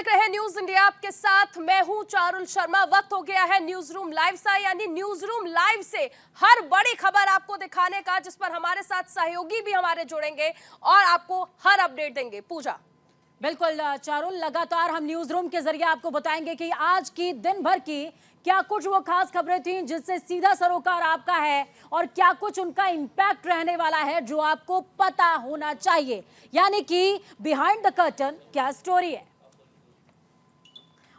देख रहे हैं न्यूज इंडिया, आपके साथ मैं हूं चारुल शर्मा। वक्त हो गया है न्यूज रूम लाइव सा, यानी न्यूज रूम लाइव से हर बड़ी खबर आपको दिखाने का, जिस पर हमारे साथ सहयोगी भी हमारे जुड़ेंगे और आपको हर अपडेट देंगे। पूजा। बिल्कुल चारुल, लगातार हम न्यूज रूम के जरिए आपको बताएंगे कि आज की दिन भर की क्या कुछ वो खास खबरें थी जिससे सीधा सरोकार आपका है और क्या कुछ उनका इंपैक्ट रहने वाला है जो आपको पता होना चाहिए, यानी कि बिहाइंड द कर्टन क्या स्टोरी है।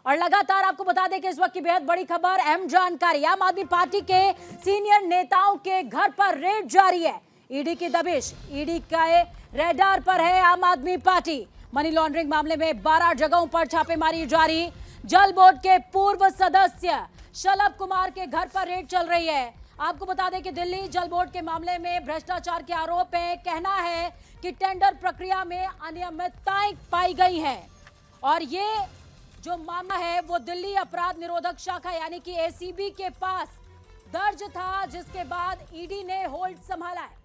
और लगातार आपको बता दें कि इस वक्त की बेहद बड़ी खबर, अहम जानकारी, आम आदमी पार्टी के सीनियर नेताओं के घर पर रेड जारी है। ईडी की दबिश, ईडी के रेडार पर है आम आदमी पार्टी। मनी लॉन्ड्रिंग मामले में 12 जगहों पर छापेमारी जारी। जल बोर्ड के पूर्व सदस्य शलभ कुमार के घर पर रेड चल रही है। आपको बता दें कि दिल्ली जल बोर्ड के मामले में भ्रष्टाचार के आरोप है। कहना है कि टेंडर प्रक्रिया में अनियमितताएं पाई गई है और ये जो मामला है वो दिल्ली अपराध निरोधक शाखा यानी कि एसीबी के पास दर्ज था, जिसके बाद ईडी ने होल्ड संभाला है।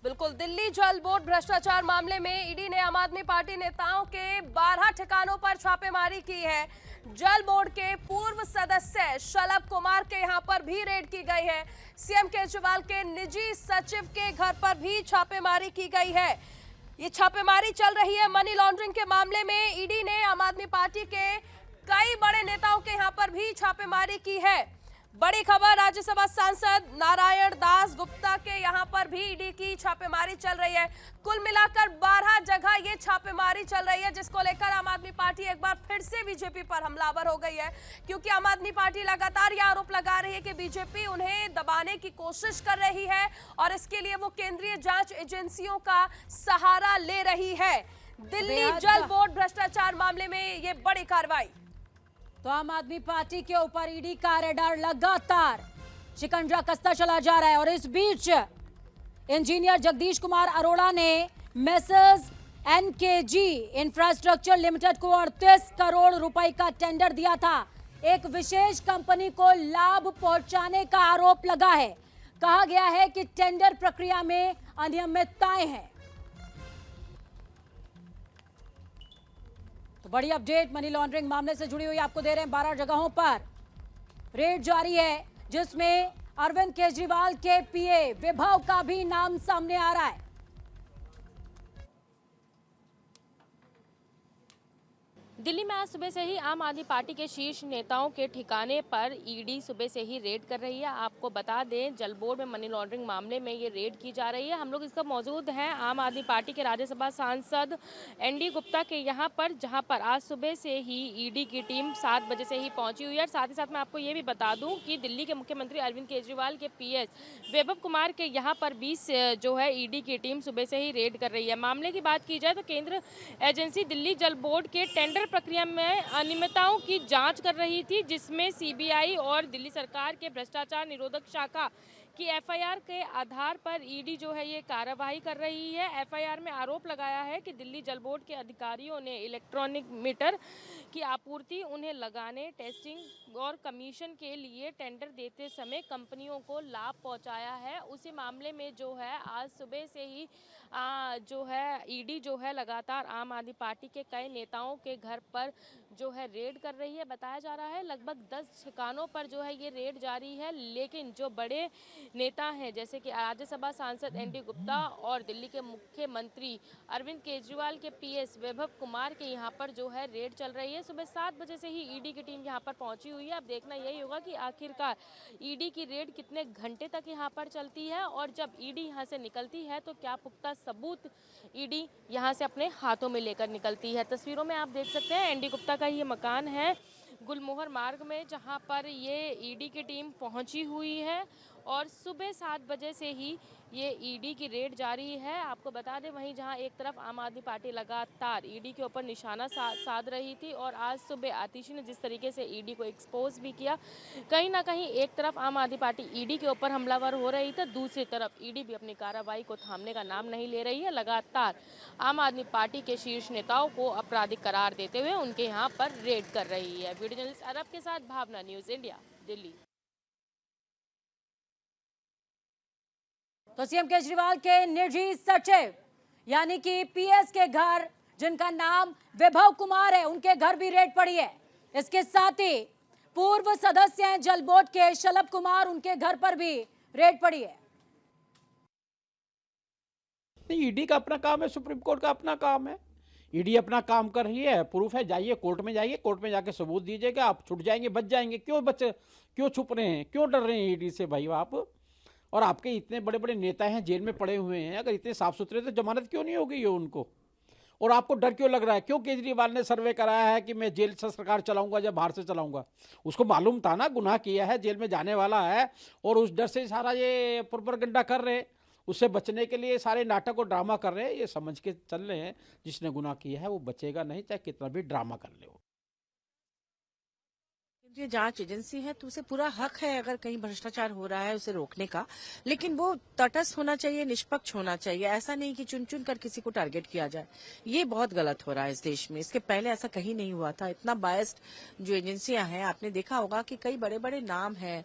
बिल्कुल, दिल्ली जल बोर्ड भ्रष्टाचार मामले में ईडी ने आम आदमी पार्टी नेताओं के 12 ठिकानों पर छापेमारी की है। जल बोर्ड के पूर्व सदस्य शलभ कुमार के यहां पर भी रेड की गई है। सीएम केजरीवाल के निजी सचिव के घर पर भी छापेमारी की गई है। ये छापेमारी चल रही है मनी लॉन्ड्रिंग के मामले में। ईडी ने आम आदमी पार्टी के कई बड़े नेताओं के यहां पर भी छापेमारी की है। बड़ी खबर, राज्यसभा सांसद नारायण दास गुप्ता के यहां पर भी ईडी की छापेमारी चल रही है। कुल मिलाकर 12 जगह ये छापेमारी चल रही है, जिसको लेकर आम आदमी पार्टी एक बार फिर से बीजेपी पर हमलावर हो गई है, क्योंकि आम आदमी पार्टी लगातार यह आरोप लगा रही है कि बीजेपी उन्हें दबाने की कोशिश कर रही है और इसके लिए वो केंद्रीय जांच एजेंसियों का सहारा ले रही है। दिल्ली जल बोर्ड भ्रष्टाचार मामले में ये बड़ी कार्रवाई। तो आम आदमी पार्टी के ऊपर ईडी का रेडार लगातार शिकंजा कसता चला जा रहा है और इस बीच इंजीनियर जगदीश कुमार अरोड़ा ने मेसर्स एनकेजी इंफ्रास्ट्रक्चर लिमिटेड को 38 करोड़ रुपए का टेंडर दिया था। एक विशेष कंपनी को लाभ पहुंचाने का आरोप लगा है। कहा गया है कि टेंडर प्रक्रिया में अनियमितताएं हैं। तो बड़ी अपडेट मनी लॉन्ड्रिंग मामले से जुड़ी हुई आपको दे रहे हैं। 12 जगहों पर रेड जारी है, जिसमें अरविंद केजरीवाल के पीए विभव का भी नाम सामने आ रहा है। दिल्ली में आज सुबह से ही आम आदमी पार्टी के शीर्ष नेताओं के ठिकाने पर ईडी सुबह से ही रेड कर रही है। आपको बता दें, जल बोर्ड में मनी लॉन्ड्रिंग मामले में ये रेड की जा रही है। हम लोग इसका मौजूद हैं आम आदमी पार्टी के राज्यसभा सांसद एनडी गुप्ता के यहाँ पर, जहाँ पर आज सुबह से ही ईडी की टीम 7 बजे से ही पहुंची हुई है। साथ ही साथ मैं आपको ये भी बता दूँ कि दिल्ली के मुख्यमंत्री अरविंद केजरीवाल के पीएस विभव कुमार के यहाँ पर भी जो है ईडी की टीम सुबह से ही रेड कर रही है। मामले की बात की जाए तो केंद्र एजेंसी दिल्ली जल बोर्ड के टेंडर प्रक्रिया में अनियमितताओं की जांच कर रही थी, जिसमें सीबीआई और दिल्ली सरकार के भ्रष्टाचार निरोधक शाखा कि एफआईआर के आधार पर ईडी जो है ये कार्रवाई कर रही है। एफआईआर में आरोप लगाया है कि दिल्ली जल बोर्ड के अधिकारियों ने इलेक्ट्रॉनिक मीटर की आपूर्ति उन्हें लगाने, टेस्टिंग और कमीशन के लिए टेंडर देते समय कंपनियों को लाभ पहुंचाया है। उसी मामले में जो है आज सुबह से ही जो है ईडी जो है लगातार आम आदमी पार्टी के कई नेताओं के घर पर जो है रेड कर रही है। बताया जा रहा है लगभग 10 ठिकानों पर जो है ये रेड जारी है, लेकिन जो बड़े नेता हैं जैसे कि राज्यसभा सांसद एनडी गुप्ता और दिल्ली के मुख्यमंत्री अरविंद केजरीवाल के पीएस विभव कुमार के यहाँ पर जो है रेड चल रही है। सुबह 7 बजे से ही ईडी की टीम यहाँ पर पहुंची हुई है। अब देखना यही होगा कि आखिरकार ईडी की रेड कितने घंटे तक यहाँ पर चलती है और जब ईडी यहाँ से निकलती है तो क्या पुख्ता सबूत ईडी यहाँ से अपने हाथों में लेकर निकलती है। तस्वीरों में आप देख सकते हैं एनडी गुप्ता का ये मकान है गुलमोहर मार्ग में, जहाँ पर ये ईडी की टीम पहुंची हुई है और सुबह 7 बजे से ही ये ईडी की रेड जारी है। आपको बता दें, वहीं जहां एक तरफ आम आदमी पार्टी लगातार ईडी के ऊपर निशाना साध रही थी और आज सुबह आतिशी ने जिस तरीके से ईडी को एक्सपोज भी किया, कहीं ना कहीं एक तरफ आम आदमी पार्टी ईडी के ऊपर हमलावर हो रही थी, दूसरी तरफ ईडी भी अपनी कार्रवाई को थामने का नाम नहीं ले रही है। लगातार आम आदमी पार्टी के शीर्ष नेताओं को आपराधिक करार देते हुए उनके यहाँ पर रेड कर रही है। वीडियो जर्नलिस्ट अरब के साथ भावना, न्यूज़ इंडिया, दिल्ली। तो सीएम केजरीवाल के निजी सचिव यानी कि पीएस के घर जिनका नाम विभव कुमार है, उनके घर भी रेड पड़ी है। इसके साथ ही पूर्व सदस्य हैं जल बोर्ड के शलभ कुमार, उनके घर पर भी रेड पड़ी है। ईडी का अपना काम है, सुप्रीम कोर्ट का अपना काम है। ईडी अपना काम कर रही है, प्रूफ है, जाइए कोर्ट में, जाइए कोर्ट में जाके सबूत दीजिएगा, आप छुट जाएंगे, बच जाएंगे। क्यों छुप रहे हैं, क्यों डर रहे हैं ईडी से भाई आप? और आपके इतने बड़े बड़े नेता हैं, जेल में पड़े हुए हैं, अगर इतने साफ सुथरे तो जमानत क्यों नहीं हो गई है उनको? और आपको डर क्यों लग रहा है? क्यों केजरीवाल ने सर्वे कराया है कि मैं जेल से सरकार चलाऊंगा या बाहर से चलाऊंगा? उसको मालूम था ना, गुनाह किया है, जेल में जाने वाला है, और उस डर से सारा ये प्रोपेगेंडा कर रहे हैं। उससे बचने के लिए सारे नाटक और ड्रामा कर रहे हैं। ये समझ के चल रहे हैं जिसने गुनाह किया है वो बचेगा नहीं, चाहे कितना भी ड्रामा कर ले वो। केंद्रीय जांच एजेंसी है तो उसे पूरा हक है अगर कहीं भ्रष्टाचार हो रहा है उसे रोकने का, लेकिन वो तटस्थ होना चाहिए, निष्पक्ष होना चाहिए। ऐसा नहीं कि चुन चुन कर किसी को टारगेट किया जाए। ये बहुत गलत हो रहा है इस देश में। इसके पहले ऐसा कहीं नहीं हुआ था। इतना बायस्ड जो एजेंसियां हैं, आपने देखा होगा कि कई बड़े बड़े नाम हैं,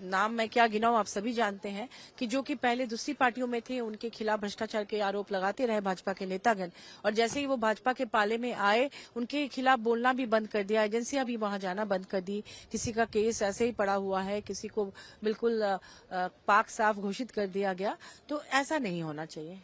नाम मैं क्या गिनाऊं, आप सभी जानते हैं कि जो कि पहले दूसरी पार्टियों में थे, उनके खिलाफ भ्रष्टाचार के आरोप लगाते रहे भाजपा के नेतागण, और जैसे ही वो भाजपा के पाले में आए उनके खिलाफ बोलना भी बंद कर दिया, एजेंसियां भी वहां जाना बंद कर दी। किसी का केस ऐसे ही पड़ा हुआ है, किसी को बिल्कुल पाक साफ घोषित कर दिया गया। तो ऐसा नहीं होना चाहिए।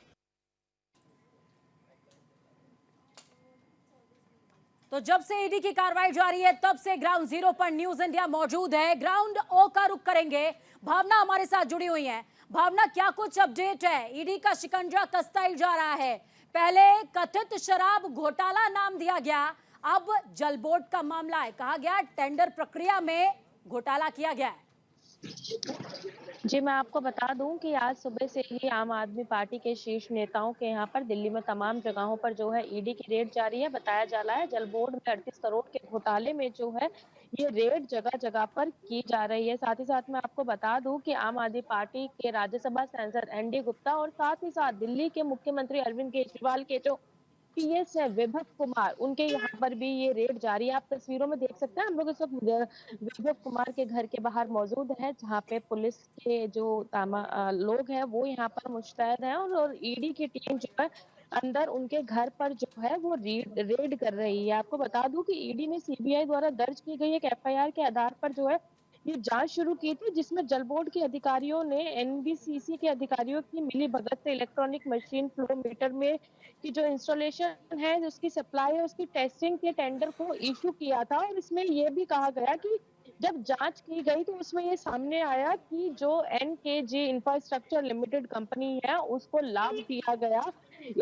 तो जब से ईडी की कार्रवाई जारी है तब से ग्राउंड जीरो पर न्यूज इंडिया मौजूद है। ग्राउंड ओ का रुख करेंगे, भावना हमारे साथ जुड़ी हुई है। भावना, क्या कुछ अपडेट है? ईडी का शिकंजा कसता ही जा रहा है। पहले कथित शराब घोटाला नाम दिया गया, अब जल बोर्ड का मामला है। कहा गया टेंडर प्रक्रिया में घोटाला किया गया है। जी, मैं आपको बता दूं कि आज सुबह से ही आम आदमी पार्टी के शीर्ष नेताओं के यहाँ पर दिल्ली में तमाम जगहों पर जो है ईडी की रेड जारी है। बताया जा रहा है जल बोर्ड में 38 करोड़ के घोटाले में जो है ये रेड जगह जगह पर की जा रही है। साथ ही साथ मैं आपको बता दूं कि आम आदमी पार्टी के राज्यसभा सांसद एनडी गुप्ता और साथ ही साथ दिल्ली के मुख्यमंत्री अरविंद केजरीवाल के जो पीएस है विभव कुमार, उनके यहाँ पर भी ये रेड जारी है। आप तस्वीरों में देख सकते हैं, हम लोग इस वक्त विभव कुमार के घर के बाहर मौजूद है, जहाँ पे पुलिस के जो लोग हैं वो यहाँ पर मुस्तैद हैं, और ईडी की टीम जो है अंदर उनके घर पर जो है वो रेड कर रही है। आपको बता दूं कि ईडी ने सीबीआई द्वारा दर्ज की गई एक एफआईआर के आधार पर जो है ये जांच शुरू की थी, जिसमें जल बोर्ड के अधिकारियों ने एनबीसीसी के अधिकारियों की मिली भगत से इलेक्ट्रॉनिक मशीन फ्लो मीटर में की जो इंस्टॉलेशन है, उसकी सप्लाई है, उसकी टेस्टिंग के टेंडर को इशू किया था। और इसमें यह भी कहा गया कि जब जांच की गई तो उसमें ये सामने आया कि जो एनकेजी इंफ्रास्ट्रक्चर लिमिटेड कंपनी है उसको लाभ दिया गया,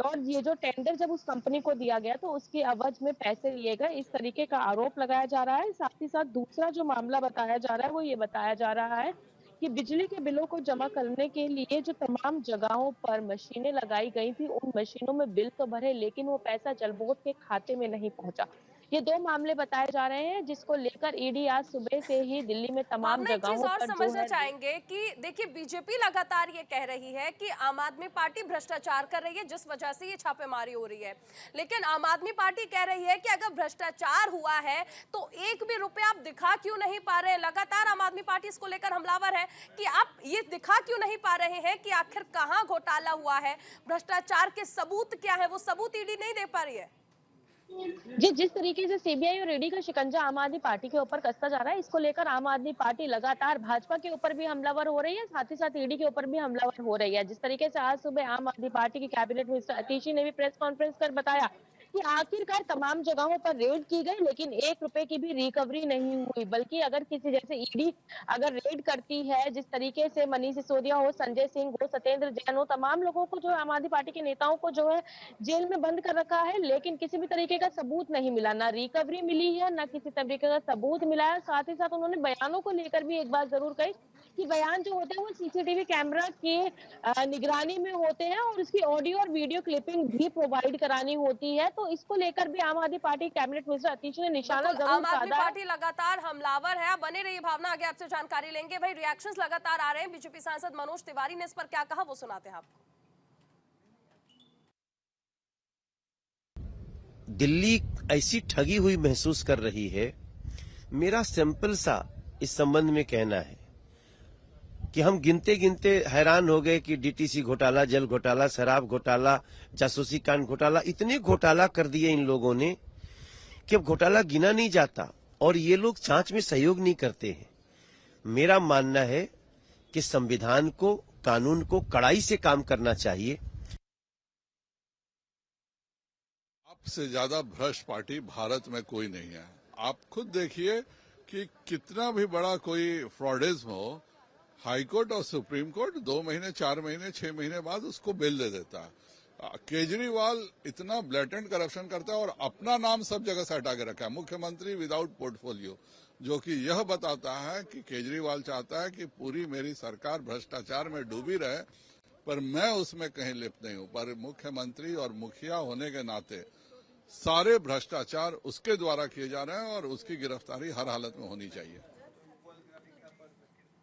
और ये जो टेंडर जब उस कंपनी को दिया गया तो उसके एवज में पैसे लिए गए, इस तरीके का आरोप लगाया जा रहा है। साथ ही साथ दूसरा जो मामला बताया जा रहा है वो ये बताया जा रहा है कि बिजली के बिलों को जमा करने के लिए जो तमाम जगहों पर मशीनें लगाई गई थी, उन मशीनों में बिल तो भरे लेकिन वो पैसा जल बोर्ड के खाते में नहीं पहुंचा। ये दो मामले बताए जा रहे हैं, जिसको लेकर ईडी आज सुबह से ही दिल्ली में तमाम जगहों पर समझना चाहेंगे कि देखिए बीजेपी लगातार ये कह रही है कि आम आदमी पार्टी भ्रष्टाचार कर रही है जिस वजह से ये छापेमारी हो रही है, लेकिन आम आदमी पार्टी कह रही है कि अगर भ्रष्टाचार हुआ है तो एक भी रुपया आप दिखा क्यों नहीं पा रहे हैं? लगातार आम आदमी पार्टी इसको लेकर हमलावर है कि आप ये दिखा क्यों नहीं पा रहे हैं कि आखिर कहां घोटाला हुआ है, भ्रष्टाचार के सबूत क्या है, वो सबूत ईडी नहीं दे पा रही है। जी, जिस तरीके से सीबीआई और ईडी का शिकंजा आम आदमी पार्टी के ऊपर कसता जा रहा है, इसको लेकर आम आदमी पार्टी लगातार भाजपा के ऊपर भी हमलावर हो रही है, साथ ही साथ ईडी के ऊपर भी हमलावर हो रही है। जिस तरीके से आज सुबह आम आदमी पार्टी की कैबिनेट मिनिस्टर अतिशी ने भी प्रेस कॉन्फ्रेंस कर बताया कि आखिरकार तमाम जगहों पर रेड की गई लेकिन 1 रुपए की भी रिकवरी नहीं हुई, बल्कि अगर किसी जैसे ईडी अगर रेड करती है, जिस तरीके से मनीष सिसोदिया हो, संजय सिंह हो, सत्येंद्र जैन हो, तमाम लोगों को जो आम आदमी पार्टी के नेताओं को जो है जेल में बंद कर रखा है, लेकिन किसी भी तरीके का सबूत नहीं मिला, ना रिकवरी मिली है, ना किसी तरीके का सबूत मिला है। साथ ही साथ उन्होंने बयानों को लेकर भी एक बात जरूर कही कि बयान जो होते हैं वो सीसीटीवी कैमरा की निगरानी में होते हैं और उसकी ऑडियो और वीडियो क्लिपिंग भी प्रोवाइड करानी होती है। तो इसको लेकर भी आम आदमी पार्टी कैबिनेट मिनिस्टर अतिशी ने निशाना जरूर आम आदमी साधा। पार्टी लगातार हमलावर है। बने रहिए भावना, आगे आपसे जानकारी लेंगे। भाई रिएक्शंस लगातार आ रहे हैं, बीजेपी सांसद मनोज तिवारी ने इस पर क्या कहा वो सुनाते हैं आपको। दिल्ली ऐसी ठगी हुई महसूस कर रही है। मेरा सिंपल सा इस संबंध में कहना है, कि हम गिनते गिनते हैरान हो गए कि डीटीसी घोटाला, जल घोटाला, शराब घोटाला, जासूसी कांड घोटाला, इतने घोटाला कर दिए इन लोगों ने कि अब घोटाला गिना नहीं जाता और ये लोग जांच में सहयोग नहीं करते हैं। मेरा मानना है कि संविधान को, कानून को कड़ाई से काम करना चाहिए। आपसे ज्यादा भ्रष्ट पार्टी भारत में कोई नहीं है। आप खुद देखिए कि कितना भी बड़ा कोई फ्रॉडिज्म हो, हाईकोर्ट और सुप्रीम कोर्ट 2 महीने, 4 महीने, 6 महीने बाद उसको बेल दे देता है। केजरीवाल इतना ब्लैटेंट करप्शन करता है और अपना नाम सब जगह से हटा के रखा है, मुख्यमंत्री विदाउट पोर्टफोलियो, जो कि यह बताता है कि केजरीवाल चाहता है कि पूरी मेरी सरकार भ्रष्टाचार में डूबी रहे, पर मैं उसमें कहीं लिप्त नहीं हूं। पर मुख्यमंत्री और मुखिया होने के नाते सारे भ्रष्टाचार उसके द्वारा किए जा रहे हैं और उसकी गिरफ्तारी हर हालत में होनी चाहिए।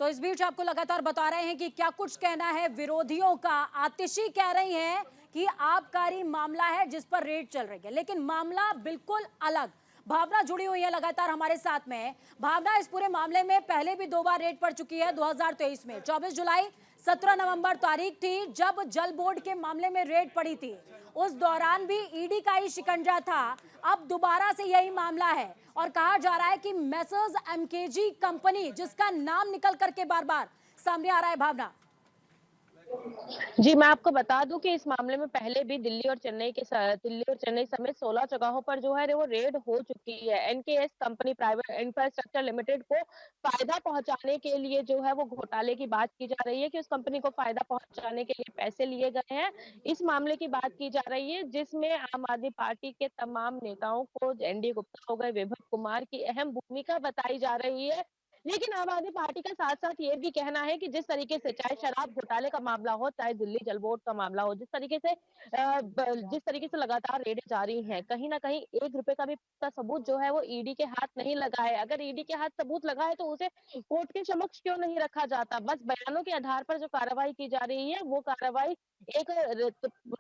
तो इस बीच आपको लगातार बता रहे हैं कि क्या कुछ कहना है विरोधियों का। आतिशी कह रही हैं कि आबकारी मामला है जिस पर रेड चल रही है, लेकिन मामला बिल्कुल अलग। भावना जुड़ी हुई है लगातार हमारे साथ में। भावना, इस पूरे मामले में पहले भी 2 बार रेड पड़ चुकी है 2023 में। 24 जुलाई 17 नवंबर तारीख थी जब जल बोर्ड के मामले में रेड पड़ी थी। उस दौरान भी ईडी का ही शिकंजा था। अब दोबारा से यही मामला है और कहा जा रहा है कि मेसर्स एमकेजी कंपनी, जिसका नाम निकल करके बार बार सामने आ रहा है। भावना जी, मैं आपको बता दूं कि इस मामले में पहले भी दिल्ली और चेन्नई समेत 16 जगहों पर जो है वो रेड हो चुकी है। NKS company private infrastructure limited को फायदा पहुंचाने के लिए जो है वो घोटाले की बात की जा रही है कि उस कंपनी को फायदा पहुंचाने के लिए पैसे लिए गए हैं। इस मामले की बात की जा रही है जिसमें आम आदमी पार्टी के तमाम नेताओं को, एनडी गुप्ता हो गए, विभव कुमार की अहम भूमिका बताई जा रही है। लेकिन आम आदमी पार्टी का साथ साथ ये भी कहना है कि जिस तरीके से चाहे शराब घोटाले का मामला हो, चाहे दिल्ली जल बोर्ड का मामला हो, जिस तरीके से लगातार रेडें जारी हैं, कहीं ना कहीं 1 रुपए का भी पुख्ता सबूत जो है वो ईडी के हाथ नहीं लगा है। अगर ईडी के हाथ सबूत लगा है तो उसे कोर्ट के समक्ष क्यों नहीं रखा जाता? बस बयानों के आधार पर जो कार्रवाई की जा रही है वो कार्रवाई एक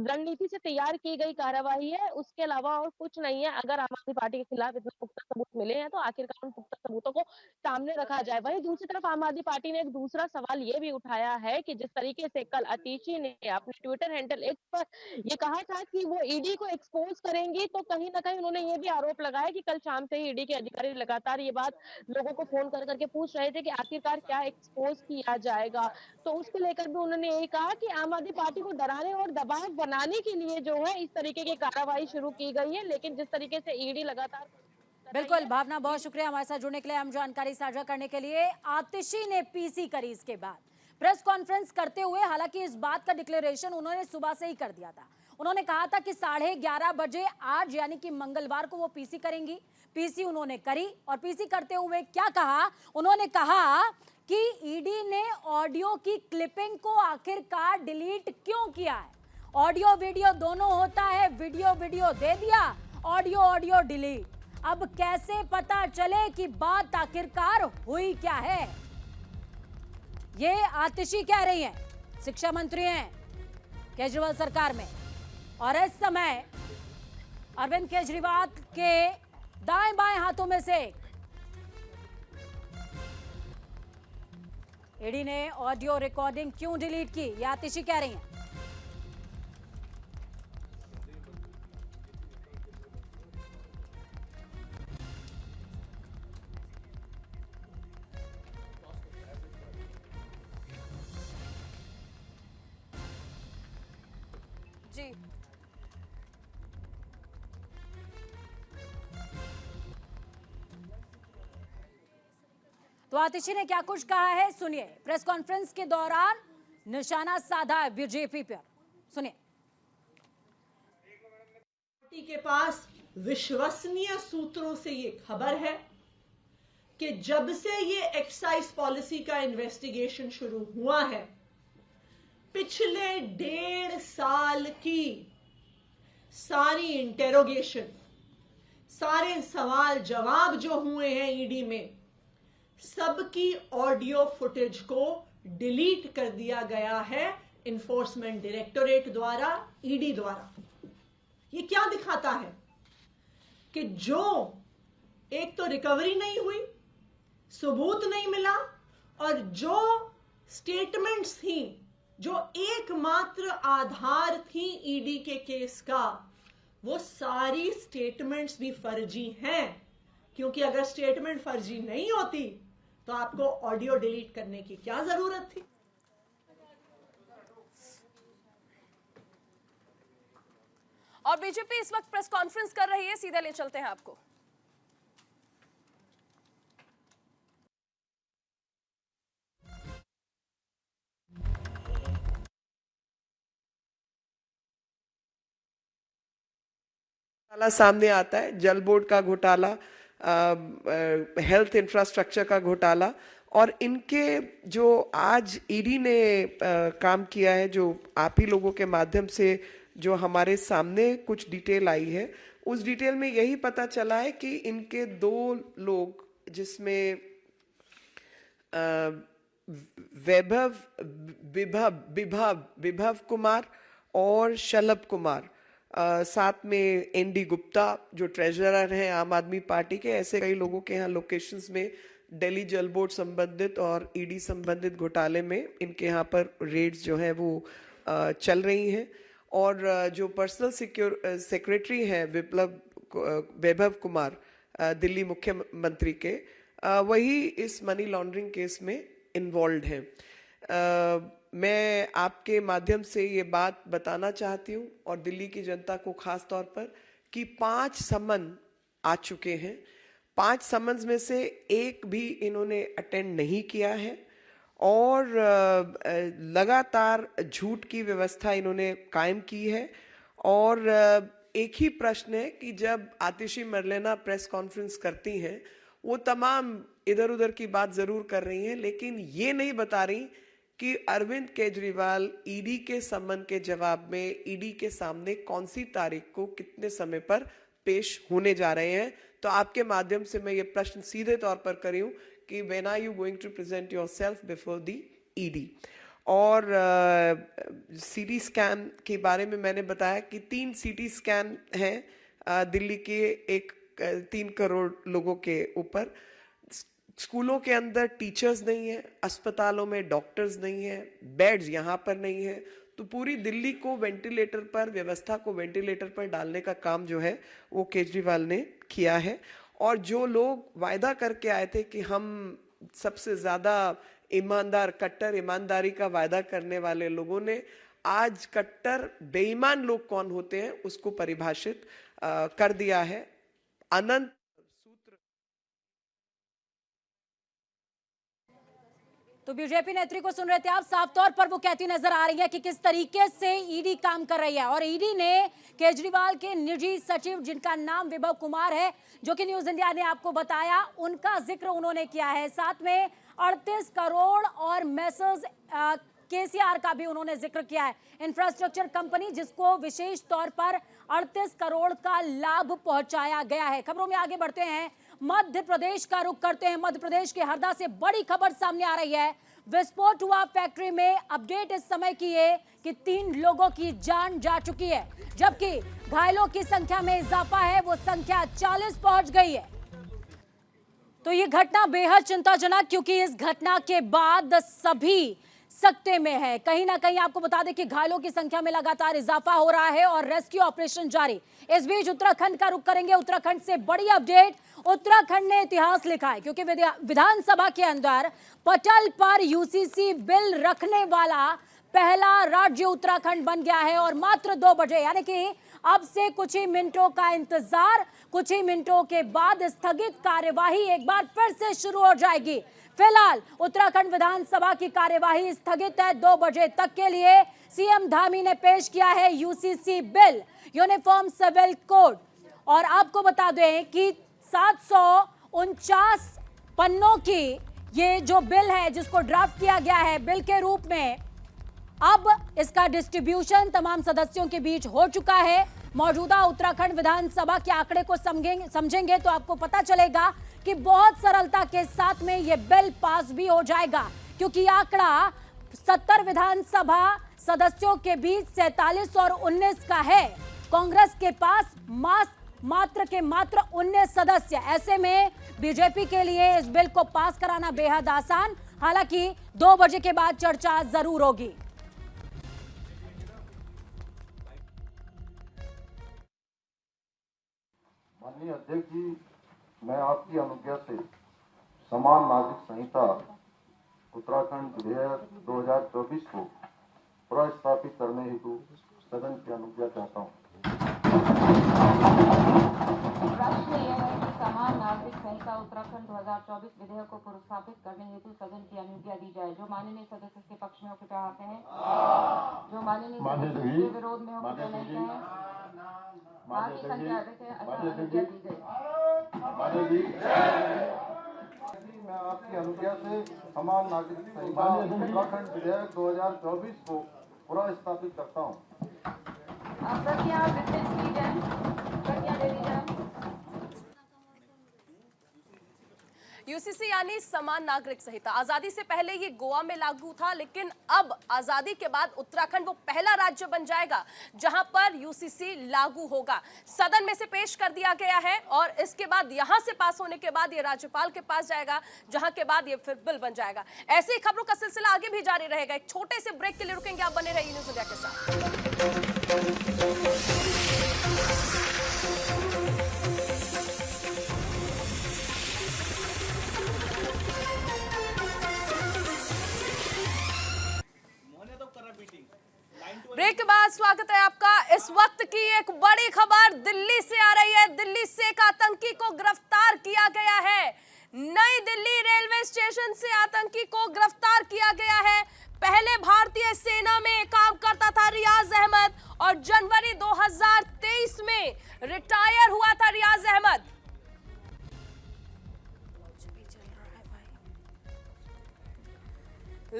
रणनीति से तैयार की गई कार्रवाई है, उसके अलावा और कुछ नहीं है। अगर आम आदमी पार्टी के खिलाफ इतने पुख्ता सबूत मिले हैं तो आखिरकार उन पुख्ता सबूतों को सामने रखा जाए। वहीं दूसरी तरफ आम आदमी पार्टी ने एक दूसरा सवाल ये भी उठाया है कि जिस तरीके से कल आतिशी ने अपने ट्विटर हैंडल एक्स पर ये कहा था कि वो ईडी को एक्सपोज करेंगी, तो कहीं ना कहीं उन्होंने ये भी आरोप लगाया कि कल शाम से ही ईडी के अधिकारी लगातार ये बात लोगों को फोन कर करके पूछ रहे थे कि आखिरकार क्या एक्सपोज किया जाएगा। तो उसको लेकर भी उन्होंने यही कहा कि आम आदमी पार्टी को डराने और दबाव बनाने के लिए जो है इस तरीके की कार्रवाई शुरू की गई है। लेकिन जिस तरीके से ईडी लगातार बिल्कुल भावना, बहुत शुक्रिया हमारे साथ जुड़ने के लिए, हम जानकारी साझा करने के लिए। आतिशी ने पीसी करी इसके बाद प्रेस कॉन्फ्रेंस करते हुए, हालांकि इस बात का डिक्लेरेशन उन्होंने सुबह से ही कर दिया था। उन्होंने कहा था कि 11:30 बजे आज यानी कि मंगलवार को वो पीसी करेंगी। पीसी उन्होंने करी और पीसी करते हुए क्या कहा, उन्होंने कहा कि ईडी ने ऑडियो की क्लिपिंग को आखिरकार डिलीट क्यों किया है। ऑडियो वीडियो दोनों होता है, वीडियो दे दिया, ऑडियो डिलीट। अब कैसे पता चले कि बात आखिरकार हुई क्या है? ये आतिशी कह रही हैं, शिक्षा मंत्री हैं केजरीवाल सरकार में, और इस समय अरविंद केजरीवाल के दाएं बाएं हाथों में से ईडी ने ऑडियो रिकॉर्डिंग क्यों डिलीट की, ये आतिशी कह रही हैं। जी तो आतिशी ने क्या कुछ कहा है सुनिए। प्रेस कॉन्फ्रेंस के दौरान निशाना साधा है बीजेपी पर, सुनिए। पार्टी के पास विश्वसनीय सूत्रों से ये खबर है कि जब से ये एक्साइज पॉलिसी का इन्वेस्टिगेशन शुरू हुआ है, पिछले 1.5 साल की सारी इंटेरोगेशन, सारे सवाल जवाब जो हुए हैं ईडी में, सबकी ऑडियो फुटेज को डिलीट कर दिया गया है इन्फोर्समेंट डायरेक्टोरेट द्वारा, ईडी द्वारा। ये क्या दिखाता है कि जो एक तो रिकवरी नहीं हुई, सबूत नहीं मिला, और जो स्टेटमेंट्स थी, जो एकमात्र आधार थी ईडी के केस का, वो सारी स्टेटमेंट्स भी फर्जी हैं। क्योंकि अगर स्टेटमेंट फर्जी नहीं होती तो आपको ऑडियो डिलीट करने की क्या जरूरत थी। और बीजेपी इस वक्त प्रेस कॉन्फ्रेंस कर रही है, सीधे ले चलते हैं आपको। घोटाला सामने आता है, जल बोर्ड का घोटाला, हेल्थ इंफ्रास्ट्रक्चर का घोटाला, और इनके जो आज ईडी ने काम किया है, जो आप ही लोगों के माध्यम से जो हमारे सामने कुछ डिटेल आई है, उस डिटेल में यही पता चला है कि इनके 2 लोग, जिसमें विभव कुमार और शलभ कुमार, साथ में एनडी गुप्ता जो ट्रेजरर हैं आम आदमी पार्टी के, ऐसे कई लोगों के यहाँ लोकेशंस में दिल्ली जल बोर्ड संबंधित और ईडी संबंधित घोटाले में इनके यहाँ पर रेड्स जो है वो चल रही हैं। और जो पर्सनल सेक्रेटरी हैं वैभव कुमार दिल्ली मुख्यमंत्री के, वही इस मनी लॉन्ड्रिंग केस में इन्वॉल्व हैं। मैं आपके माध्यम से ये बात बताना चाहती हूँ और दिल्ली की जनता को खास तौर पर, कि 5 समन आ चुके हैं। 5 समन्स में से एक भी इन्होंने अटेंड नहीं किया है और लगातार झूठ की व्यवस्था इन्होंने कायम की है। और एक ही प्रश्न है कि जब आतिशी मरलेना प्रेस कॉन्फ्रेंस करती हैं, वो तमाम इधर उधर की बात जरूर कर रही हैं, लेकिन ये नहीं बता रही कि अरविंद केजरीवाल ईडी के सम्मन के जवाब में ईडी के सामने कौन सी तारीख को कितने समय पर पेश होने जा रहे हैं। तो आपके माध्यम से मैं ये प्रश्न सीधे तौर पर करी हूँ कि when are you going to present yourself before the ED. और सीटी स्कैन के बारे में मैंने बताया कि 3 सीटी स्कैन हैं दिल्ली के 3 करोड़ लोगों के ऊपर। स्कूलों के अंदर टीचर्स नहीं है, अस्पतालों में डॉक्टर्स नहीं है, बेड्स यहाँ पर नहीं है। तो पूरी दिल्ली को वेंटिलेटर पर, व्यवस्था को वेंटिलेटर पर डालने का काम जो है वो केजरीवाल ने किया है। और जो लोग वायदा करके आए थे कि हम सबसे ज्यादा ईमानदार, कट्टर ईमानदारी का वायदा करने वाले लोगों ने आज कट्टर बेईमान लोग कौन होते हैं उसको परिभाषित कर दिया है। अनंत तो बीजेपी नेत्री को सुन रहे थे आप, साफ तौर पर वो कहती नजर आ रही है कि किस तरीके से ईडी काम कर रही है। और ईडी ने केजरीवाल के निजी सचिव, जिनका नाम विभव कुमार है, जो कि न्यूज इंडिया ने आपको बताया, उनका जिक्र उन्होंने किया है। साथ में 38 करोड़ और मेसर्स केसीआर का भी उन्होंने जिक्र किया है, इंफ्रास्ट्रक्चर कंपनी जिसको विशेष तौर पर 38 करोड़ का लाभ पहुंचाया गया है। खबरों में आगे बढ़ते हैं, मध्य प्रदेश का रुख करते हैं। मध्य प्रदेश के हरदा से बड़ी खबर सामने आ रही है। विस्फोट हुआ फैक्ट्री में। अपडेट इस समय की है कि 3 लोगों की जान जा चुकी है, जबकि घायलों की संख्या में इजाफा है, वो संख्या 40 पहुंच गई है। तो ये घटना बेहद चिंताजनक, क्योंकि इस घटना के बाद सभी सकते में है। कहीं ना कहीं आपको बता दें कि घायलों की संख्या में लगातार इजाफा हो रहा है और रेस्क्यू ऑपरेशन जारी। इस बीच उत्तराखंड का रुख करेंगे। उत्तराखंड से बड़ी अपडेट। उत्तराखंड ने इतिहास लिखा है, क्योंकि विधानसभा के अंदर पटल पर यूसीसी बिल रखने वाला पहला राज्य उत्तराखंड बन गया है। और मात्र 2 बजे, यानी कि अब से कुछ ही मिनटों का इंतजार, कुछ ही मिनटों के बाद स्थगित कार्यवाही एक बार फिर से शुरू हो जाएगी। फिलहाल उत्तराखंड विधानसभा की कार्यवाही स्थगित है 2 बजे तक के लिए। सीएम धामी ने पेश किया है UCC bill, uniform civil code. और आपको बता दें कि 749 पन्नों की ये जो बिल है, जिसको ड्राफ्ट किया गया है बिल के रूप में, अब इसका डिस्ट्रीब्यूशन तमाम सदस्यों के बीच हो चुका है। मौजूदा उत्तराखंड विधानसभा के आंकड़े को समझेंगे तो आपको पता चलेगा कि बहुत सरलता के साथ में ये बिल पास भी हो जाएगा, क्योंकि आंकड़ा 70 विधानसभा सदस्यों के बीच 47 और 19 का है। कांग्रेस के पास मात्र 19 सदस्य। ऐसे में बीजेपी के लिए इस बिल को पास कराना बेहद आसान। हालांकि 2 बजे के बाद चर्चा जरूर होगी। माननीय अध्यक्ष जी, मैं आपकी अनुज्ञा से समान नागरिक संहिता उत्तराखंड विधेयक 2024 को प्रस्तावित करने हेतु सदन की अनुज्ञा चाहता हूँ। प्रश्न यह है कि समान नागरिक संहिता उत्तराखंड 2024 विधेयक को प्रस्तावित करने हेतु सदन की अनुज्ञा दी जाए। जो माननीय सदस्य के पक्ष में हो कृपया हाथ हैं। जो माननीय सदस्य के विरोध में हो कृपया नहीं कहें। बाकी संख्या अनुज्ञा दी गई। मैं आपकी अनुज्ञा से समान नागरिक संहिता उत्तराखंड विधेयक 2024 को प्रस्तावित करता हूँ। प्रतिज्ञा वितरित की जाए। प्रतिज्ञा दे दी जाए। यूसीसी यानी समान नागरिक संहिता आजादी से पहले ये गोवा में लागू था, लेकिन अब आजादी के बाद उत्तराखंड वो पहला राज्य बन जाएगा जहां पर यूसीसी लागू होगा। सदन में से पेश कर दिया गया है और इसके बाद यहां से पास होने के बाद ये राज्यपाल के पास जाएगा, जहां के बाद ये फिर बिल बन जाएगा। ऐसी ही खबरों का सिलसिला आगे भी जारी रहेगा। एक छोटे से ब्रेक के लिए रुकेंगे, आप बने रहिए न्यूज़ इंडिया के साथ। ब्रेक के बाद स्वागत है आपका। इस वक्त की एक बड़ी खबर दिल्ली से आ रही है। दिल्ली से एक आतंकी को गिरफ्तार किया गया है। नई दिल्ली रेलवे स्टेशन से आतंकी को गिरफ्तार किया गया है। पहले भारतीय सेना में काम करता था रियाज अहमद और जनवरी 2023 में रिटायर हुआ था रियाज अहमद।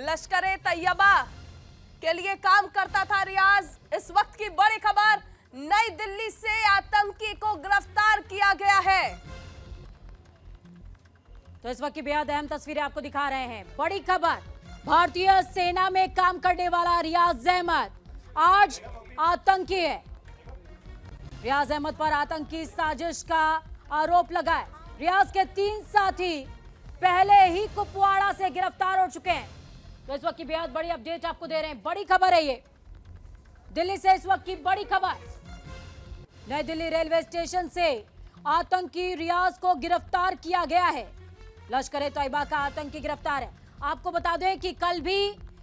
लश्कर तैयबा के लिए काम करता था रियाज। इस वक्त की बड़ी खबर, नई दिल्ली से आतंकी को गिरफ्तार किया गया है। तो इस वक्त की बेहद अहम तस्वीरें आपको दिखा रहे हैं। बड़ी खबर, भारतीय सेना में काम करने वाला रियाज अहमद आज आतंकी है। रियाज अहमद पर आतंकी साजिश का आरोप लगा है। रियाज के 3 साथी पहले ही कुपवाड़ा से गिरफ्तार हो चुके हैं। तो इस वक्त की बेहद बड़ी अपडेट आपको दे रहे हैं। बड़ी खबर है ये दिल्ली से। इस वक्त की बड़ी खबर, नई दिल्ली रेलवे स्टेशन से आतंकी रियाज को गिरफ्तार किया गया है। लश्कर तैयबा का आतंकी गिरफ्तार है। आपको बता दें कि कल भी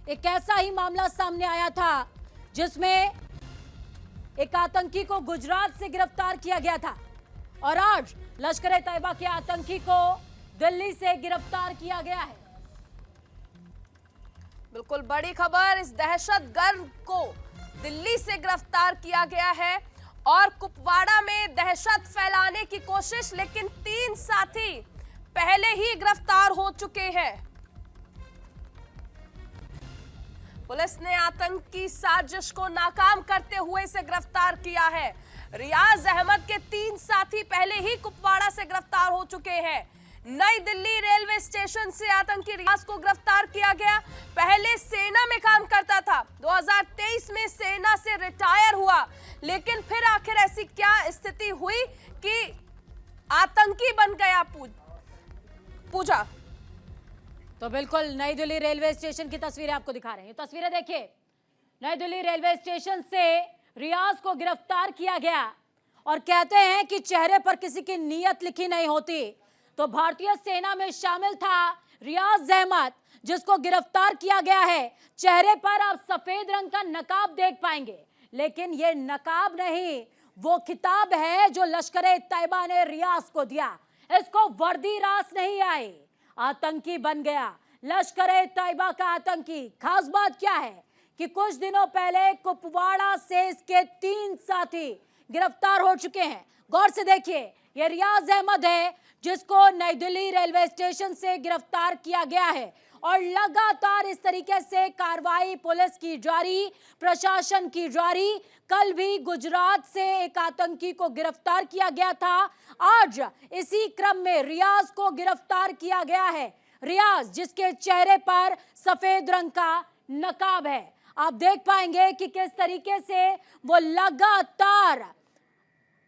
एक ऐसा ही मामला सामने आया था जिसमें एक आतंकी को गुजरात से गिरफ्तार किया गया था और आज लश्कर तैयबा के आतंकी को दिल्ली से गिरफ्तार किया गया है। बिल्कुल बड़ी खबर, इस दहशतगर्द को दिल्ली से गिरफ्तार किया गया है और कुपवाड़ा में दहशत फैलाने की कोशिश, लेकिन 3 साथी पहले ही गिरफ्तार हो चुके हैं। पुलिस ने आतंकी साजिश को नाकाम करते हुए इसे गिरफ्तार किया है। रियाज अहमद के 3 साथी पहले ही कुपवाड़ा से गिरफ्तार हो चुके हैं। नई दिल्ली रेलवे स्टेशन से आतंकी रियाज को गिरफ्तार किया गया। पहले सेना में काम करता था, 2023 में सेना से रिटायर हुआ, लेकिन फिर आखिर ऐसी क्या स्थिति हुई कि आतंकी बन गया पूजा। तो बिल्कुल नई दिल्ली रेलवे स्टेशन की तस्वीरें आपको दिखा रहे हैं। तस्वीरें देखिए, नई दिल्ली रेलवे स्टेशन से रियाज को गिरफ्तार किया गया और कहते हैं कि चेहरे पर किसी की नीयत लिखी नहीं होती। तो भारतीय सेना में शामिल था रियाज अहमद, जिसको गिरफ्तार किया गया है। चेहरे पर आप सफेद रंग का नकाब देख पाएंगे, लेकिन ये नकाब नहीं, वो खिताब है जो लश्कर तैयबा ने रियाज को दिया। इसको वर्दी रास नहीं आई, आतंकी बन गया। लश्कर तैयबा का आतंकी। खास बात क्या है कि कुछ दिनों पहले कुपवाड़ा से इसके 3 साथी गिरफ्तार हो चुके हैं। गौर से देखिए, ये रियाज अहमद है जिसको नई दिल्ली रेलवे स्टेशन से गिरफ्तार किया गया है और लगातार इस तरीके से कार्रवाई पुलिस की जारी, प्रशासन की जारी। कल भी गुजरात से एक आतंकी को गिरफ्तार किया गया था। आज इसी क्रम में रियाज को गिरफ्तार किया गया है। रियाज जिसके चेहरे पर सफेद रंग का नकाब है। आप देख पाएंगे कि किस तरीके से वो लगातार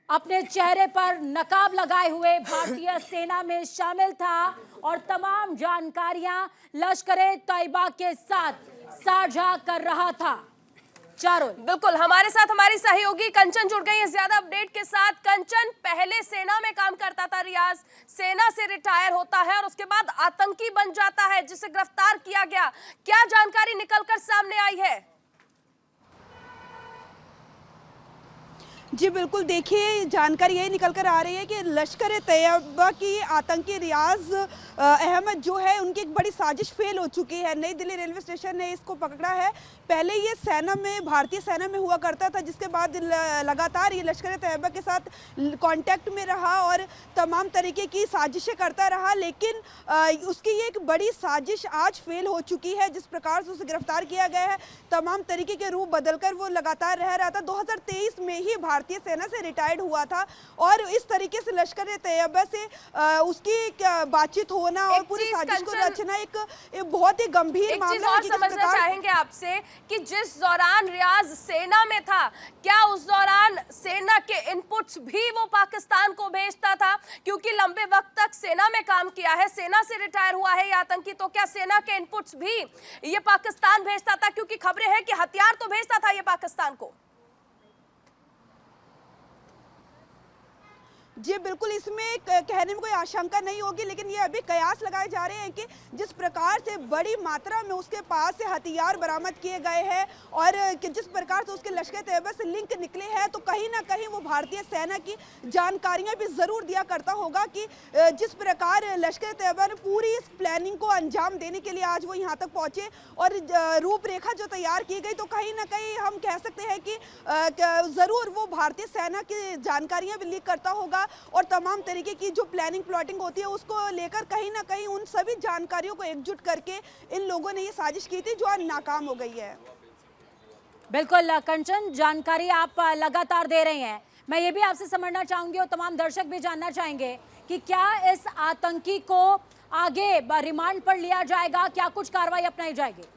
अपने चेहरे पर नकाब लगाए हुए भारतीय सेना में शामिल था और तमाम जानकारियां लश्कर-ए तैयबा के साथ साझा कर रहा था। चारों बिल्कुल हमारे साथ हमारी सहयोगी कंचन जुड़ गई है ज्यादा अपडेट के साथ। कंचन, पहले सेना में काम करता था रियाज, सेना से रिटायर होता है और उसके बाद आतंकी बन जाता है जिसे गिरफ्तार किया गया। क्या जानकारी निकलकर सामने आई है? जी बिल्कुल, देखिए जानकारी यही निकल कर आ रही है कि लश्कर-ए-तैयबा की आतंकी रियाज अहमद जो है उनकी एक बड़ी साजिश फेल हो चुकी है। नई दिल्ली रेलवे स्टेशन ने इसको पकड़ा है। पहले ये सेना में, भारतीय सेना में हुआ करता था, जिसके बाद लगातार ये लश्कर-ए-तैयबा के साथ कांटेक्ट में रहा और तमाम तरीके की साजिशें करता रहा। लेकिन उसकी ये एक बड़ी साजिश आज फेल हो चुकी है। जिस प्रकार से उसे गिरफ्तार किया गया है, तमाम तरीके के रूप बदलकर वो लगातार रह रहा था। 2023 में ही भारतीय सेना से रिटायर्ड हुआ था और इस तरीके से लश्कर-ए-तैयबा से उसकी बातचीत होना और पूरी साजिश को रचना एक बहुत ही गंभीर मामला है। समझना चाहेंगे आपसे कि जिस दौरान रियाज सेना में था, क्या उस दौरान सेना के इनपुट्स भी वो पाकिस्तान को भेजता था? क्योंकि लंबे वक्त तक सेना में काम किया है, सेना से रिटायर हुआ है ये आतंकी, तो क्या सेना के इनपुट्स भी ये पाकिस्तान भेजता था? क्योंकि खबरें हैं कि हथियार तो भेजता था ये पाकिस्तान को। जी बिल्कुल, इसमें कहने में कोई आशंका नहीं होगी, लेकिन ये अभी कयास लगाए जा रहे हैं कि जिस प्रकार से बड़ी मात्रा में उसके पास से हथियार बरामद किए गए हैं और जिस प्रकार से उसके लश्कर-ए-तैयबा से लिंक निकले हैं, तो कहीं ना कहीं वो भारतीय सेना की जानकारियां भी ज़रूर दिया करता होगा कि जिस प्रकार लश्कर-ए-तैयबा ने पूरी इस प्लानिंग को अंजाम देने के लिए आज वो यहाँ तक पहुँचे और रूपरेखा जो तैयार की गई, तो कहीं ना कहीं हम कह सकते हैं कि ज़रूर वो भारतीय सेना की जानकारियाँ भी लीक करता होगा और तमाम तरीके की जो प्लानिंग प्लॉटिंग होती है उसको लेकर कहीं ना कहीं उन सभी जानकारियों को एकजुट करके इन लोगों ने ये साजिश की थी जो आज नाकाम हो गई है। बिल्कुल कंचन, जानकारी आप लगातार दे रहे हैं। मैं ये भी आपसे समझना चाहूंगी और तमाम दर्शक भी जानना चाहेंगे कि क्या इस आतंकी को आगे रिमांड पर लिया जाएगा, क्या कुछ कार्रवाई अपनाई जाएगी?